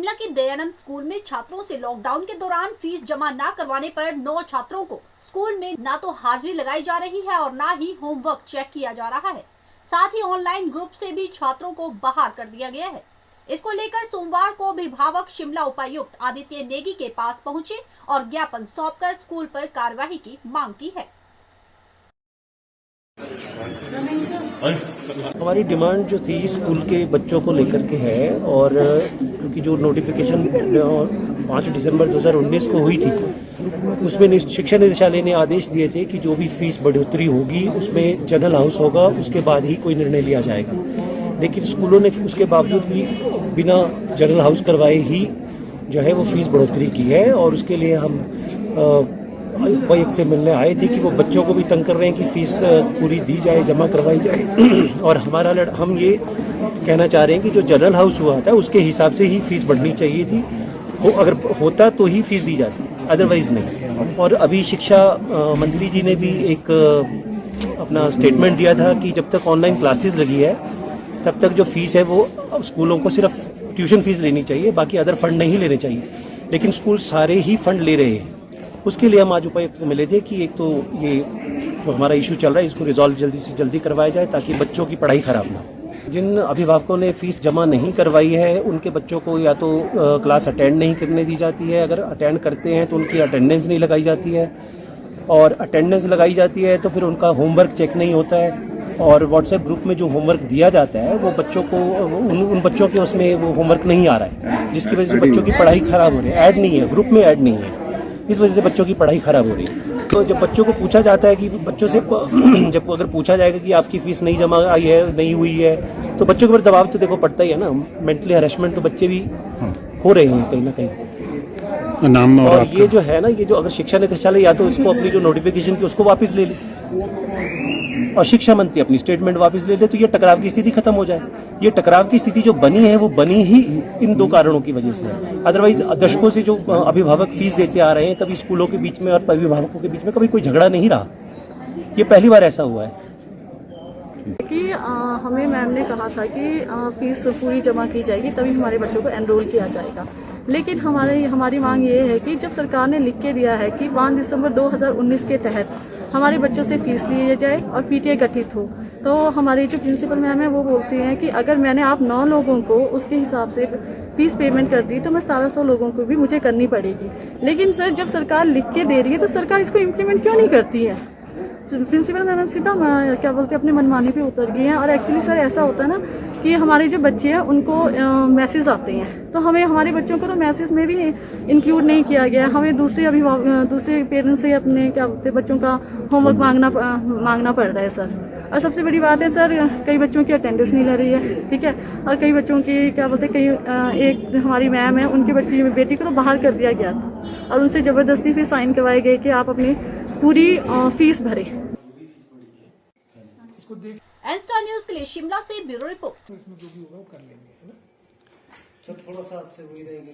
शिमला के दयानंद स्कूल में छात्रों से लॉकडाउन के दौरान फीस जमा न करवाने पर 9 छात्रों को स्कूल में न तो हाजिरी लगाई जा रही है और न ही होमवर्क चेक किया जा रहा है। साथ ही ऑनलाइन ग्रुप से भी छात्रों को बाहर कर दिया गया है। इसको लेकर सोमवार को अभिभावक शिमला उपायुक्त आदित्य नेगी के पास पहुंचे और ज्ञापन सौंपकर स्कूल पर कार्रवाई की मांग की है। हमारी डिमांड जो थी स्कूल के बच्चों को लेकर के है, और क्योंकि जो नोटिफिकेशन 5 दिसंबर 2019 को हुई थी उसमें शिक्षा निदेशालय ने आदेश दिए थे कि जो भी फीस बढ़ोतरी होगी उसमें जनरल हाउस होगा, उसके बाद ही कोई निर्णय लिया जाएगा। लेकिन स्कूलों ने उसके बावजूद भी बिना जनरल हाउस करवाए ही जो है वो फीस बढ़ोतरी की है, और उसके लिए हम उपायुक्त से मिलने आए थे कि वो बच्चों को भी तंग कर रहे हैं कि फीस पूरी दी जाए, जमा करवाई जाए। और हम ये कहना चाह रहे हैं कि जो जनरल हाउस हुआ था उसके हिसाब से ही फीस बढ़नी चाहिए थी, अगर होता तो ही फीस दी जाती, अदरवाइज़ नहीं। और अभी शिक्षा मंत्री जी ने भी एक अपना स्टेटमेंट दिया था कि जब तक ऑनलाइन क्लासेस लगी है तब तक जो फीस है वो स्कूलों को सिर्फ ट्यूशन फीस लेनी चाहिए, बाकी अदर फंड नहीं लेने चाहिए। लेकिन स्कूल सारे ही फंड ले रहे हैं। उसके लिए हम आज उपायुक्त को मिले थे कि एक तो ये जो हमारा इशू चल रहा है इसको रिजॉल्व जल्दी से जल्दी करवाया जाए ताकि बच्चों की पढ़ाई खराब ना हो। जिन अभिभावकों ने फीस जमा नहीं करवाई है उनके बच्चों को या तो क्लास अटेंड नहीं करने दी जाती है, अगर अटेंड करते हैं तो उनकी अटेंडेंस नहीं लगाई जाती है, और अटेंडेंस लगाई जाती है तो फिर उनका होमवर्क चेक नहीं होता है, और व्हाट्सएप ग्रुप में जो होमवर्क दिया जाता है वो बच्चों को उन बच्चों के उसमें वो होमवर्क नहीं आ रहा है, जिसकी वजह से बच्चों की पढ़ाई खराब हो रही है। ऐड नहीं है, ग्रुप में ऐड नहीं है, इस वजह से बच्चों की पढ़ाई खराब हो रही है। तो जब बच्चों को पूछा जाता है कि बच्चों से जब अगर पूछा जाएगा कि आपकी फ़ीस नहीं जमा आई है, नहीं हुई है, तो बच्चों के ऊपर दबाव तो देखो पड़ता ही है ना। मेंटली हरेसमेंट तो बच्चे भी हो रहे हैं कहीं ना कहीं। नाम और ये जो है ना, ये जो अगर शिक्षा निदेशालय या तो इसको अपनी जो नोटिफिकेशन की उसको वापस ले ले और शिक्षा मंत्री अपनी स्टेटमेंट वापस ले ले, तो ये टकराव की स्थिति खत्म हो जाए। ये टकराव की स्थिति जो बनी है वो बनी ही इन दो कारणों की वजह से है। अदरवाइज दशकों से जो अभिभावक फीस देते आ रहे हैं, कभी स्कूलों के बीच में और अभिभावकों के बीच में कभी कोई झगड़ा नहीं रहा, ये पहली बार ऐसा हुआ है। कि हमें मैम ने कहा था कि फीस पूरी जमा की जाएगी तभी हमारे बच्चों को एनरोल किया जाएगा। लेकिन हमारी मांग ये है कि जब सरकार ने लिख के दिया है कि 5 दिसंबर 2019 के तहत हमारे बच्चों से फीस ली जाए और पीटीए गठित हो, तो हमारी जो प्रिंसिपल मैम है वो बोलती हैं कि अगर मैंने आप 9 लोगों को उसके हिसाब से फीस पेमेंट कर दी तो मैं 1700 लोगों को भी मुझे करनी पड़ेगी। लेकिन सर जब सरकार लिख के दे रही है तो सरकार इसको इम्प्लीमेंट क्यों नहीं करती है? प्रिंसिपल मैम सीधा क्या बोलते हैं अपनी मनमानी पे उतर गई हैं। और एक्चुअली सर ऐसा होता है ना कि हमारे जो बच्चे हैं उनको मैसेज आते हैं, तो हमें हमारे बच्चों को तो मैसेज में भी इंक्लूड नहीं किया गया। हमें दूसरे पेरेंट्स से अपने क्या बोलते हैं बच्चों का होमवर्क मांगना पड़ रहा है सर। और सबसे बड़ी बात है सर, कई बच्चों की अटेंडेंस नहीं ले रही है, ठीक है, और कई बच्चों की क्या बोलते हैं एक हमारी मैम है उनकी बेटी को तो बाहर कर दिया गया था और उनसे ज़बरदस्ती फिर साइन करवाए गए कि आप अपनी पूरी फीस भरे। एन-स्टार न्यूज़ के लिए शिमला से ब्यूरो रिपोर्ट। इसमें जो भी होगा वो कर लेंगे, है ना सर। थोड़ा सा आपसे उम्मीद है कि